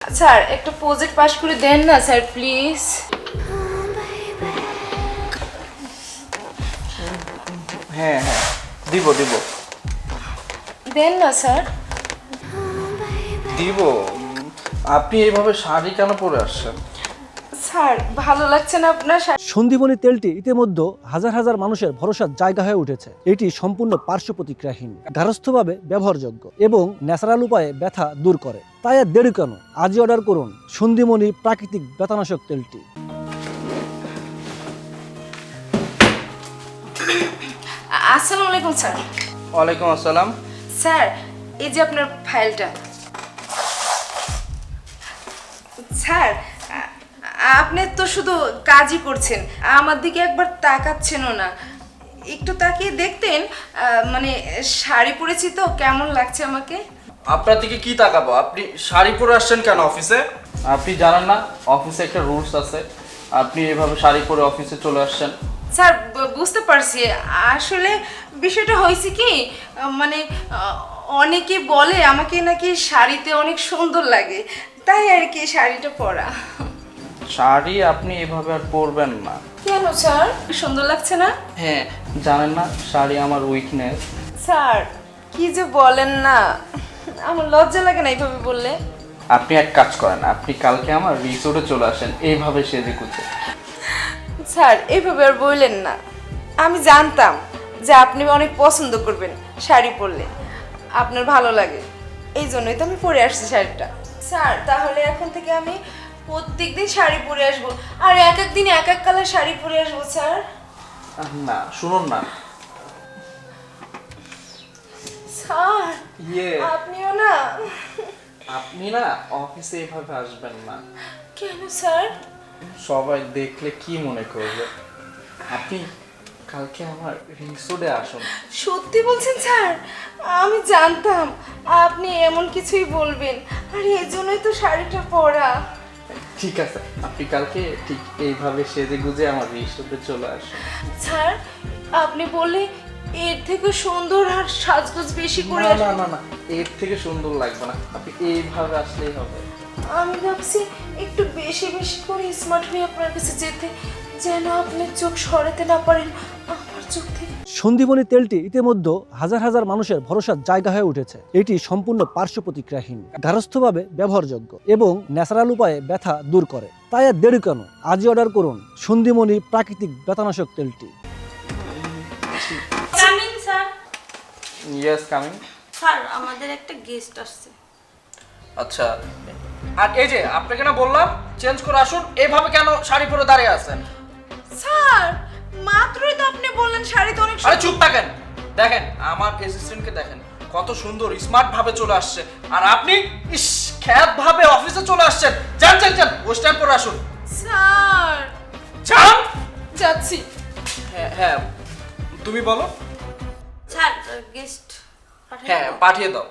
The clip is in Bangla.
স্যার একটা প্রজেক্ট পাস করে দেন না স্যার প্লিজ। হ্যাঁ হ্যাঁ দিব দিব দেন না স্যার। দিব। আপনি এইভাবে শাড়ি কেন পরে আসছেন? স্যার ভালো লাগছে না আপনার? সন্দীপনী তেলটি ইতিমধ্যে হাজার হাজার মানুষের ভরসার জায়গা হয়ে উঠেছে। এটি সম্পূর্ণ পার্শ্ব প্রতিক্রিয়াহীন, গার্হস্থ্যভাবে ব্যবহারযোগ্য এবং ন্যাচারাল উপায়ে ব্যথা দূর করে। তাই আর দেরি কেন, আজই অর্ডার করুন সন্দীপনী প্রাকৃতিক ব্যথানাশক তেলটি। আসসালামু আলাইকুম স্যার। ওয়ালাইকুম আসসালাম। স্যার এই যে আপনার ফাইলটা। স্যার আপনি তো শুধু কাজই করছেন, আমার দিকে একবার তাকাচ্ছেনও না। একটু তাকিয়ে দেখতেন, মানে শাড়ি পরেছি তো কেমন লাগছে আমাকে। আপনার দিকে কি তাকাবো? আপনি শাড়ি পরে আসছেন কেন অফিসে? আপনি জানেন না অফিসে একটা রুলস আছে? আপনি এভাবে শাড়ি পরে অফিসে চলে আসছেন। স্যার বুঝতে পারছি, আসলে বিষয়টা হয়েছে কি, মানে অনেকে বলে আমাকে নাকি শাড়িতে অনেক সুন্দর লাগে, তাই আর কি শাড়িটা পরা। শাড়ি আপনি এভাবে আর পরবেন না। কেন স্যার, সুন্দর লাগছে না? হ্যাঁ, জানেন না শাড়ি আমার উইকনেস। স্যার কি যে বলেন না, আমার লজ্জা লাগে না এইভাবে বললে। আপনি এক কাজ করেন, আপনি কালকে আমার রিসোর্টে চলে আসেন এইভাবে সেজে গুছে। স্যার এইভাবে আর বললেন না, আমি জানতাম যে আপনি অনেক পছন্দ করবেন শাড়ি পরলে, আপনার ভালো লাগে, এই জন্যই তো আমি পরে আসছি শাড়িটা। স্যার তাহলে এখন থেকে আমি প্রত্যেকদিন শাড়ি পরে আসবো, আর এক এক দিন এক এক কালার শাড়ি পরে আসবো স্যার। না শুনুন না। স্যার ইয়ে আপনিও না। আপনি না অফিসে এভাবে আসবেন না। কেন স্যার? সবাই দেখলে কি মনে করবে? আপনি কালকে আমার রিসোর্টে আসুন। সত্যি বলছেন স্যার? আমি জানতাম আপনি এমন কিছুই বলবেন, আর এই জন্যই তো শাড়িটা পরা। ঠিক আছে, আপনি কালকে ঠিক এইভাবে সেজে গুজে আমার রিসোর্টে চলে আসুন। স্যার আপনি বললে এর থেকে সুন্দর আর সাজগোজ বেশি করে না না না না, এর থেকে সুন্দর লাগবে না, আপনি এইভাবে আসলেই হবে। আমি ভাবছি একটু বেশি বেশি করে স্মার্ট হয়ে আপনার কাছে যেতে, যেন আপনি চোখ সরাতে না পারেন আমার চোখ থেকে। সন্দীপনী তেলটি ইতিমধ্যে হাজার হাজার মানুষের ভরসার জায়গা হয়ে উঠেছে। এটি সম্পূর্ণ পার্শ্ব প্রতিক্রিয়াহীন, গার্হস্থ্যভাবে ব্যবহারযোগ্য এবং ন্যাচারাল উপায়ে ব্যথা দূর করে। তাই আর দেরি কেন, আজই অর্ডার করুন সন্দীপনী প্রাকৃতিক ব্যথানাশক তেলটি। Coming sir. Yes coming. Sir আমাদের একটা গেস্ট আসছে। আচ্ছা, আর এই যে আপনাকে না বললাম চেঞ্জ করে আসুন, এইভাবে কেন শাড়ি পরে দাঁড়িয়ে আছেন? স্যার মাত্রই তো আপনি বললেন শাড়িতে অনেক আরে চুপ থাকেন। দেখেন আমার অ্যাসিস্ট্যান্টকে দেখেন কত সুন্দর স্মার্ট ভাবে চলে আসছে, আর আপনি ইস খ্যাত ভাবে অফিসে চলে আসছেন। যান যান যান, ওয়েস্টার্ন পরে আসুন। স্যার যান। যাচ্ছি। হ্যাঁ হ্যাঁ, তুমি বলো। স্যার গেস্ট হ্যাঁ পাঠিয়ে দাও।